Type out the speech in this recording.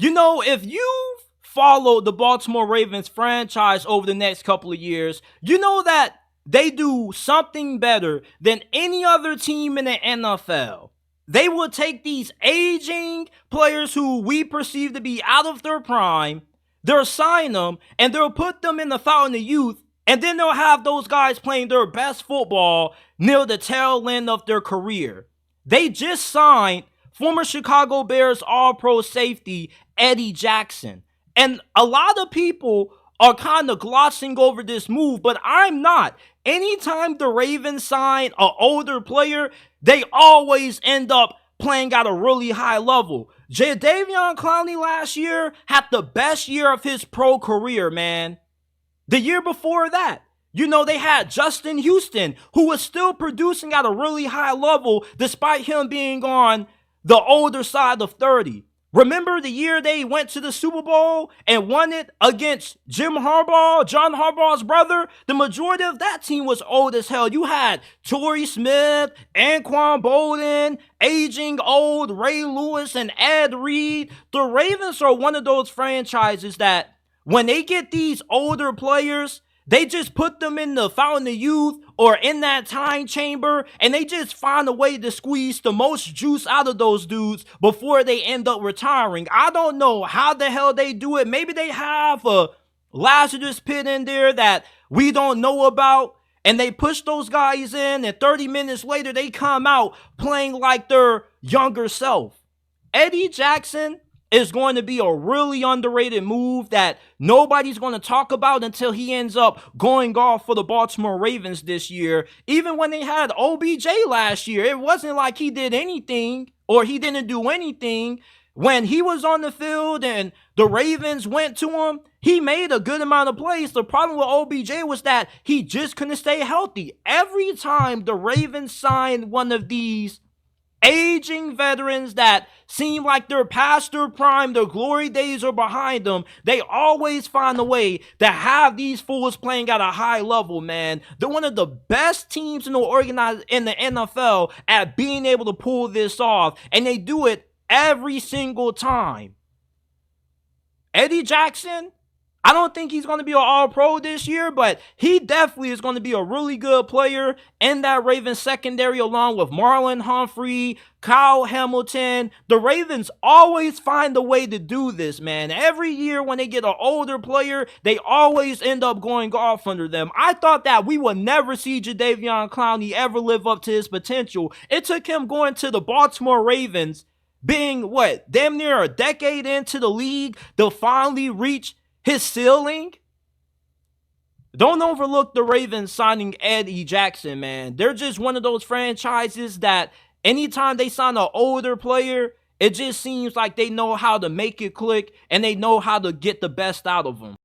If you follow the Baltimore Ravens franchise over the next couple of years, you know that they do something better than any other team in the NFL. They will take these aging players who we perceive to be out of their prime, they'll sign them, and they'll put them in the fountain of youth, and then they'll have those guys playing their best football near the tail end of their career. They just signed former Chicago Bears All-Pro safety Eddie Jackson. And a lot of people are kind of glossing over this move, but I'm not. Anytime the Ravens sign an older player, they always end up playing at a really high level. Jadeveon Clowney last year had the best year of his pro career, man. The year before that, they had Justin Houston, who was still producing at a really high level despite him being on the older side of 30. Remember the year they went to the Super Bowl and won it against John Harbaugh's brother? The majority of that team was old as hell. You had Torrey Smith, Anquan Bolden, aging old Ray Lewis, and Ed Reed. The Ravens are one of those franchises that when they get these older players, they just put them in the fountain of youth or in that time chamber, and they just find a way to squeeze the most juice out of those dudes before they end up retiring. I don't know how the hell they do it. Maybe they have a Lazarus pit in there that we don't know about, and they push those guys in, and 30 minutes later, they come out playing like their younger self. Eddie Jackson is going to be a really underrated move that nobody's going to talk about until he ends up going off for the Baltimore Ravens this year. Even when they had OBJ last year, it wasn't like he did anything or he didn't do anything. When he was on the field and the Ravens went to him, he made a good amount of plays. The problem with OBJ was that he just couldn't stay healthy. Every time the Ravens signed one of these aging veterans that seem like they're past their prime, their glory days are behind them, they always find a way to have these fools playing at a high level, man. They're one of the best teams in the NFL at being able to pull this off, and they do it every single time. Eddie Jackson, I don't think he's going to be an all-pro this year, but he definitely is going to be a really good player in that Ravens secondary along with Marlon Humphrey, Kyle Hamilton. The Ravens always find a way to do this, man. Every year when they get an older player, they always end up going off under them. I thought that we would never see Jadeveon Clowney ever live up to his potential. It took him going to the Baltimore Ravens, being, damn near a decade into the league, to finally reach his ceiling. Don't overlook the Ravens signing Eddie Jackson, man. They're just one of those franchises that anytime they sign an older player, it just seems like they know how to make it click and they know how to get the best out of them.